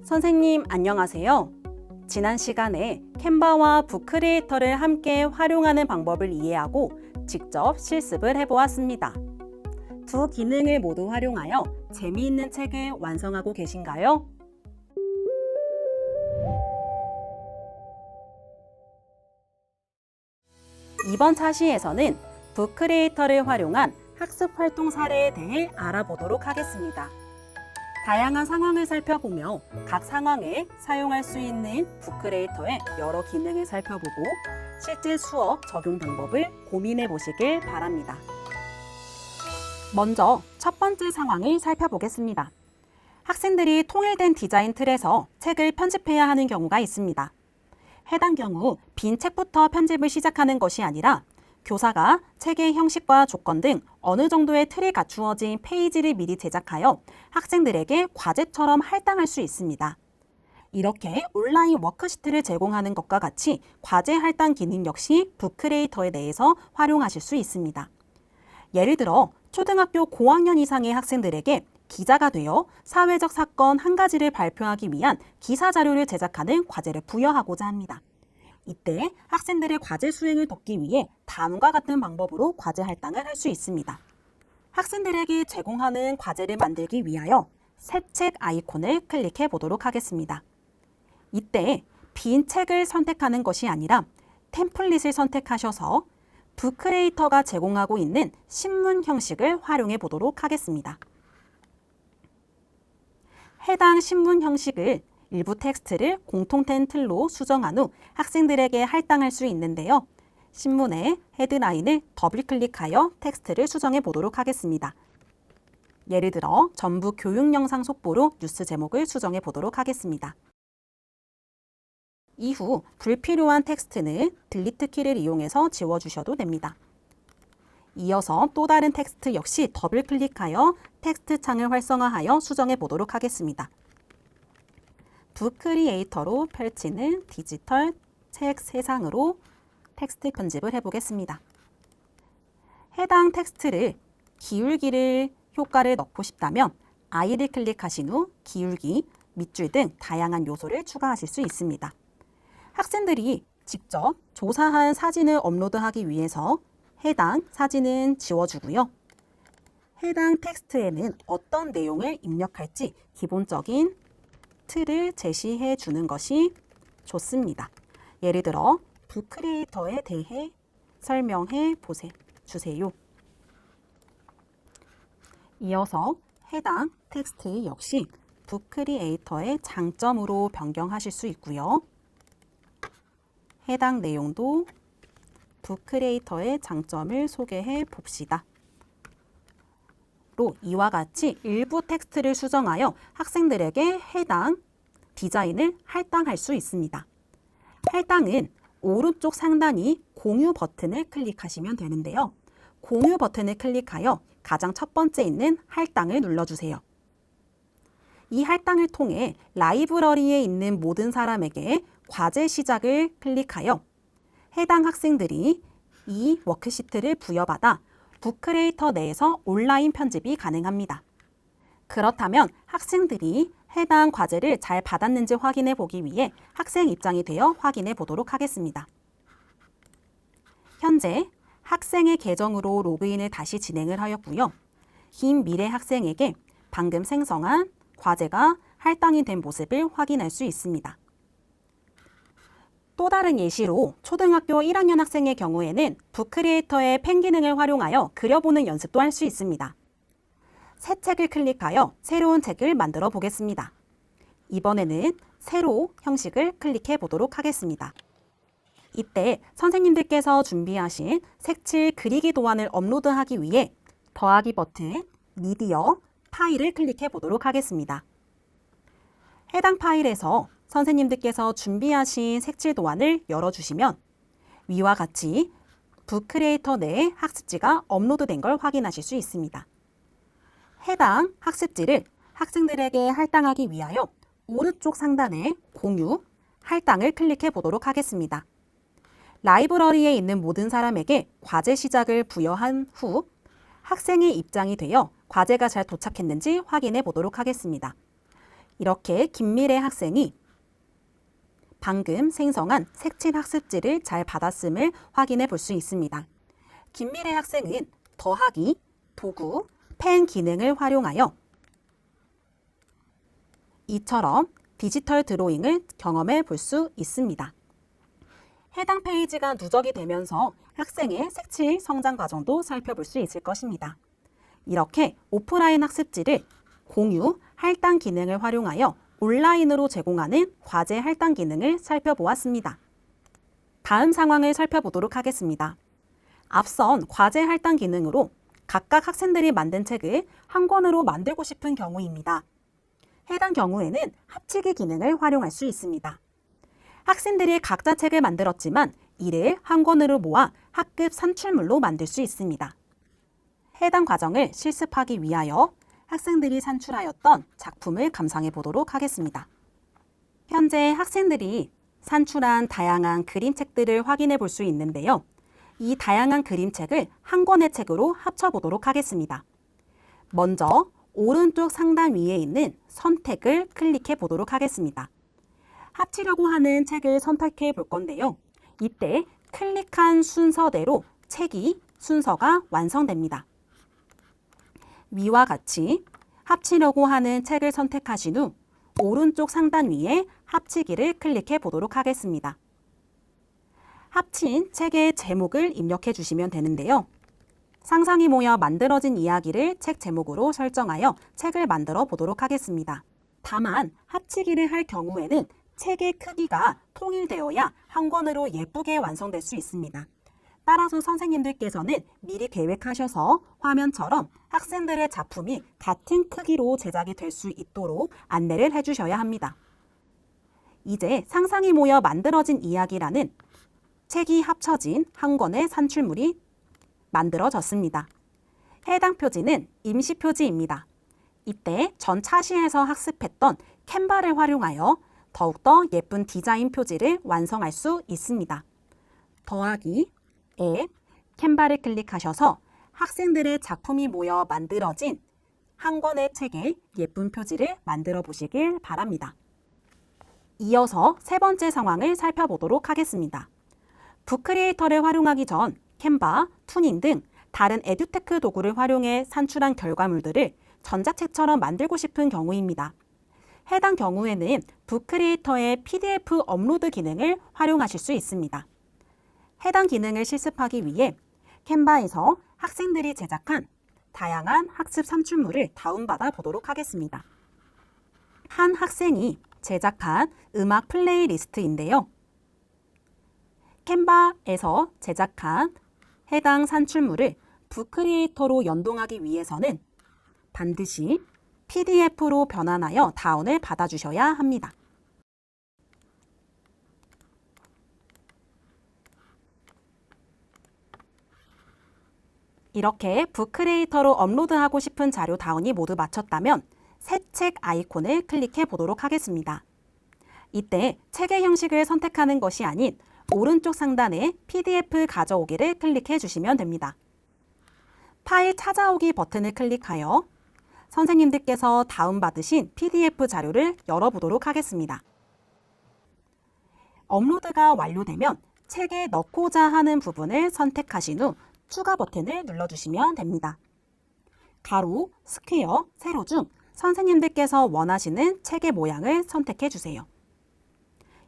선생님 안녕하세요. 지난 시간에 캔바와 북크리에이터를 함께 활용하는 방법을 이해하고 직접 실습을 해보았습니다. 두 기능을 모두 활용하여 재미있는 책을 완성하고 계신가요? 이번 차시에서는 북크리에이터를 활용한 학습 활동 사례에 대해 알아보도록 하겠습니다. 다양한 상황을 살펴보며 각 상황에 사용할 수 있는 북크리에이터의 여러 기능을 살펴보고 실제 수업 적용 방법을 고민해 보시길 바랍니다. 먼저 첫 번째 상황을 살펴보겠습니다. 학생들이 통일된 디자인 틀에서 책을 편집해야 하는 경우가 있습니다. 해당 경우 빈 책부터 편집을 시작하는 것이 아니라 교사가 책의 형식과 조건 등 어느 정도의 틀이 갖추어진 페이지를 미리 제작하여 학생들에게 과제처럼 할당할 수 있습니다. 이렇게 온라인 워크시트를 제공하는 것과 같이 과제 할당 기능 역시 북크리에이터에 대해서 활용하실 수 있습니다. 예를 들어 초등학교 고학년 이상의 학생들에게 기자가 되어 사회적 사건 한 가지를 발표하기 위한 기사 자료를 제작하는 과제를 부여하고자 합니다. 이때 학생들의 과제 수행을 돕기 위해 다음과 같은 방법으로 과제 할당을 할 수 있습니다. 학생들에게 제공하는 과제를 만들기 위하여 새 책 아이콘을 클릭해 보도록 하겠습니다. 이때 빈 책을 선택하는 것이 아니라 템플릿을 선택하셔서 북크리에이터가 제공하고 있는 신문 형식을 활용해 보도록 하겠습니다. 해당 신문 형식을 일부 텍스트를 공통된 틀로 수정한 후 학생들에게 할당할 수 있는데요. 신문의 헤드라인을 더블 클릭하여 텍스트를 수정해 보도록 하겠습니다. 예를 들어 전북 교육 영상 속보로 뉴스 제목을 수정해 보도록 하겠습니다. 이후 불필요한 텍스트는 딜리트 키를 이용해서 지워주셔도 됩니다. 이어서 또 다른 텍스트 역시 더블 클릭하여 텍스트 창을 활성화하여 수정해 보도록 하겠습니다. 북크리에이터로 펼치는 디지털 책 세상으로 텍스트 편집을 해보겠습니다. 해당 텍스트를 기울기를 효과를 넣고 싶다면 I를 클릭하신 후 기울기, 밑줄 등 다양한 요소를 추가하실 수 있습니다. 학생들이 직접 조사한 사진을 업로드하기 위해서 해당 사진은 지워주고요. 해당 텍스트에는 어떤 내용을 입력할지 기본적인 틀을 제시해 주는 것이 좋습니다. 예를 들어 북크리에이터에 대해 설명해 주세요. 이어서 해당 텍스트 역시 북크리에이터의 장점으로 변경하실 수 있고요. 해당 내용도 북크리에이터의 장점을 소개해 봅시다. 로 이와 같이 일부 텍스트를 수정하여 학생들에게 해당 디자인을 할당할 수 있습니다. 할당은 오른쪽 상단이 공유 버튼을 클릭하시면 되는데요. 공유 버튼을 클릭하여 가장 첫 번째 있는 할당을 눌러주세요. 이 할당을 통해 라이브러리에 있는 모든 사람에게 과제 시작을 클릭하여 해당 학생들이 이 워크시트를 부여받아 북크리에이터 내에서 온라인 편집이 가능합니다. 그렇다면 학생들이 해당 과제를 잘 받았는지 확인해 보기 위해 학생 입장이 되어 확인해 보도록 하겠습니다. 현재 학생의 계정으로 로그인을 다시 진행을 하였고요. 김미래 학생에게 방금 생성한 과제가 할당이 된 모습을 확인할 수 있습니다. 또 다른 예시로 초등학교 1학년 학생의 경우에는 북크리에이터의 펜 기능을 활용하여 그려보는 연습도 할 수 있습니다. 새 책을 클릭하여 새로운 책을 만들어 보겠습니다. 이번에는 세로 형식을 클릭해 보도록 하겠습니다. 이때 선생님들께서 준비하신 색칠 그리기 도안을 업로드하기 위해 더하기 버튼, 미디어, 파일을 클릭해 보도록 하겠습니다. 해당 파일에서 선생님들께서 준비하신 색칠 도안을 열어주시면 위와 같이 북크리에이터 내에 학습지가 업로드된 걸 확인하실 수 있습니다. 해당 학습지를 학생들에게 할당하기 위하여 오른쪽 상단에 공유, 할당을 클릭해 보도록 하겠습니다. 라이브러리에 있는 모든 사람에게 과제 시작을 부여한 후 학생의 입장이 되어 과제가 잘 도착했는지 확인해 보도록 하겠습니다. 이렇게 김미래 학생이 방금 생성한 색칠 학습지를 잘 받았음을 확인해 볼 수 있습니다. 김미래 학생은 더하기, 도구, 펜 기능을 활용하여 이처럼 디지털 드로잉을 경험해 볼 수 있습니다. 해당 페이지가 누적이 되면서 학생의 색칠 성장 과정도 살펴볼 수 있을 것입니다. 이렇게 오프라인 학습지를 공유, 할당 기능을 활용하여 온라인으로 제공하는 과제 할당 기능을 살펴보았습니다. 다음 상황을 살펴보도록 하겠습니다. 앞선 과제 할당 기능으로 각각 학생들이 만든 책을 한 권으로 만들고 싶은 경우입니다. 해당 경우에는 합치기 기능을 활용할 수 있습니다. 학생들이 각자 책을 만들었지만 이를 한 권으로 모아 학급 산출물로 만들 수 있습니다. 해당 과정을 실습하기 위하여 학생들이 산출하였던 작품을 감상해 보도록 하겠습니다. 현재 학생들이 산출한 다양한 그림책들을 확인해 볼 수 있는데요. 이 다양한 그림책을 한 권의 책으로 합쳐 보도록 하겠습니다. 먼저 오른쪽 상단 위에 있는 선택을 클릭해 보도록 하겠습니다. 합치려고 하는 책을 선택해 볼 건데요. 이때 클릭한 순서대로 책이 순서가 완성됩니다. 위와 같이 합치려고 하는 책을 선택하신 후 오른쪽 상단 위에 합치기를 클릭해 보도록 하겠습니다. 합친 책의 제목을 입력해 주시면 되는데요. 상상이 모여 만들어진 이야기를 책 제목으로 설정하여 책을 만들어 보도록 하겠습니다. 다만 합치기를 할 경우에는 책의 크기가 통일되어야 한 권으로 예쁘게 완성될 수 있습니다. 따라서 선생님들께서는 미리 계획하셔서 화면처럼 학생들의 작품이 같은 크기로 제작이 될 수 있도록 안내를 해주셔야 합니다. 이제 상상이 모여 만들어진 이야기라는 책이 합쳐진 한 권의 산출물이 만들어졌습니다. 해당 표지는 임시 표지입니다. 이때 전 차시에서 학습했던 캔바를 활용하여 더욱더 예쁜 디자인 표지를 완성할 수 있습니다. 더하기 앱, 캔바를 클릭하셔서 학생들의 작품이 모여 만들어진 한 권의 책에 예쁜 표지를 만들어 보시길 바랍니다. 이어서 세 번째 상황을 살펴보도록 하겠습니다. 북크리에이터를 활용하기 전 캔바, 투닝 등 다른 에듀테크 도구를 활용해 산출한 결과물들을 전자책처럼 만들고 싶은 경우입니다. 해당 경우에는 북크리에이터의 PDF 업로드 기능을 활용하실 수 있습니다. 해당 기능을 실습하기 위해 캔바에서 학생들이 제작한 다양한 학습 산출물을 다운받아 보도록 하겠습니다. 한 학생이 제작한 음악 플레이리스트인데요. 캔바에서 제작한 해당 산출물을 북크리에이터로 연동하기 위해서는 반드시 PDF로 변환하여 다운을 받아주셔야 합니다. 이렇게 북크리에이터로 업로드하고 싶은 자료 다운이 모두 마쳤다면 새 책 아이콘을 클릭해 보도록 하겠습니다. 이때 책의 형식을 선택하는 것이 아닌 오른쪽 상단에 PDF 가져오기를 클릭해 주시면 됩니다. 파일 찾아오기 버튼을 클릭하여 선생님들께서 다운받으신 PDF 자료를 열어보도록 하겠습니다. 업로드가 완료되면 책에 넣고자 하는 부분을 선택하신 후 추가 버튼을 눌러주시면 됩니다. 가로, 스퀘어, 세로 중 선생님들께서 원하시는 책의 모양을 선택해 주세요.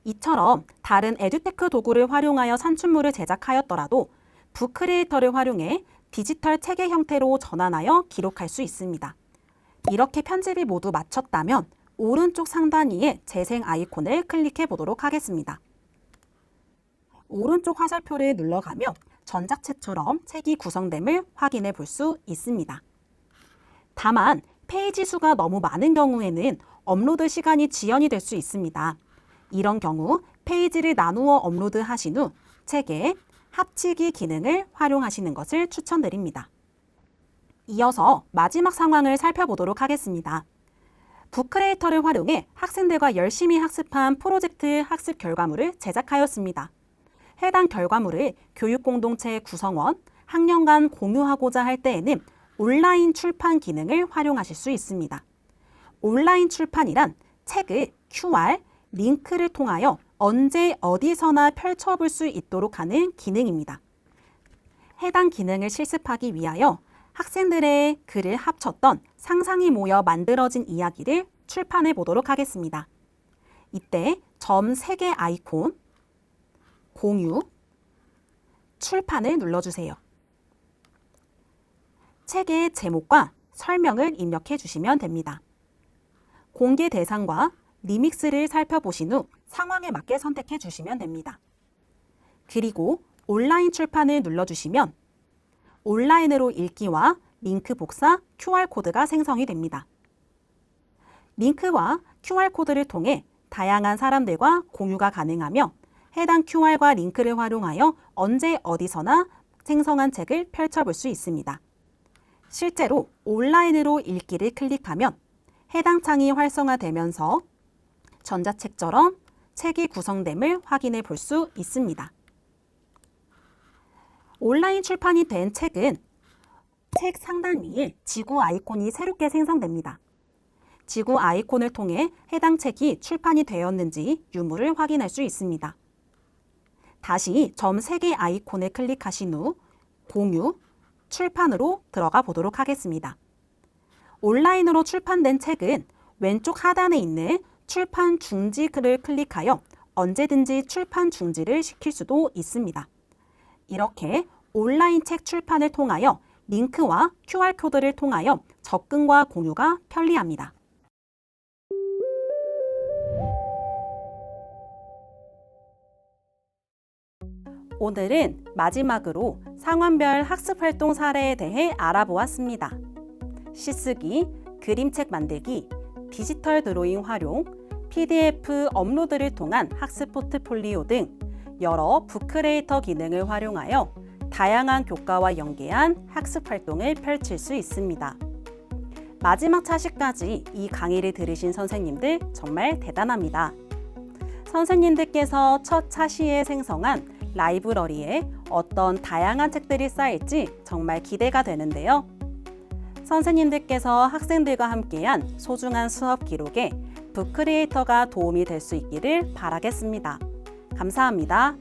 이처럼 다른 에듀테크 도구를 활용하여 산출물을 제작하였더라도 북크리에이터를 활용해 디지털 책의 형태로 전환하여 기록할 수 있습니다. 이렇게 편집이 모두 마쳤다면 오른쪽 상단 위에 재생 아이콘을 클릭해 보도록 하겠습니다. 오른쪽 화살표를 눌러가며 전자책처럼 책이 구성됨을 확인해 볼 수 있습니다. 다만 페이지 수가 너무 많은 경우에는 업로드 시간이 지연이 될 수 있습니다. 이런 경우 페이지를 나누어 업로드하신 후 책에 합치기 기능을 활용하시는 것을 추천드립니다. 이어서 마지막 상황을 살펴보도록 하겠습니다. 북크리에이터를 활용해 학생들과 열심히 학습한 프로젝트 학습 결과물을 제작하였습니다. 해당 결과물을 교육공동체 구성원, 학년 간 공유하고자 할 때에는 온라인 출판 기능을 활용하실 수 있습니다. 온라인 출판이란 책을 QR, 링크를 통하여 언제 어디서나 펼쳐볼 수 있도록 하는 기능입니다. 해당 기능을 실습하기 위하여 학생들의 글을 합쳤던 상상이 모여 만들어진 이야기를 출판해 보도록 하겠습니다. 이때 점 3개 아이콘, 공유, 출판을 눌러주세요. 책의 제목과 설명을 입력해 주시면 됩니다. 공개 대상과 리믹스를 살펴보신 후 상황에 맞게 선택해 주시면 됩니다. 그리고 온라인 출판을 눌러주시면 온라인으로 읽기와 링크 복사 QR코드가 생성이 됩니다. 링크와 QR코드를 통해 다양한 사람들과 공유가 가능하며 해당 QR과 링크를 활용하여 언제 어디서나 생성한 책을 펼쳐볼 수 있습니다. 실제로 온라인으로 읽기를 클릭하면 해당 창이 활성화되면서 전자책처럼 책이 구성됨을 확인해 볼 수 있습니다. 온라인 출판이 된 책은 책 상단 위에 지구 아이콘이 새롭게 생성됩니다. 지구 아이콘을 통해 해당 책이 출판이 되었는지 유무를 확인할 수 있습니다. 다시 점 3개 아이콘을 클릭하신 후 공유, 출판으로 들어가 보도록 하겠습니다. 온라인으로 출판된 책은 왼쪽 하단에 있는 출판 중지를 클릭하여 언제든지 출판 중지를 시킬 수도 있습니다. 이렇게 온라인 책 출판을 통하여 링크와 QR코드를 통하여 접근과 공유가 편리합니다. 오늘은 마지막으로 상황별 학습활동 사례에 대해 알아보았습니다. 시쓰기, 그림책 만들기, 디지털 드로잉 활용, PDF 업로드를 통한 학습 포트폴리오 등 여러 북크리에이터 기능을 활용하여 다양한 교과와 연계한 학습 활동을 펼칠 수 있습니다. 마지막 차시까지 이 강의를 들으신 선생님들 정말 대단합니다. 선생님들께서 첫 차시에 생성한 라이브러리에 어떤 다양한 책들이 쌓일지 정말 기대가 되는데요. 선생님들께서 학생들과 함께한 소중한 수업 기록에 북크리에이터가 도움이 될 수 있기를 바라겠습니다. 감사합니다.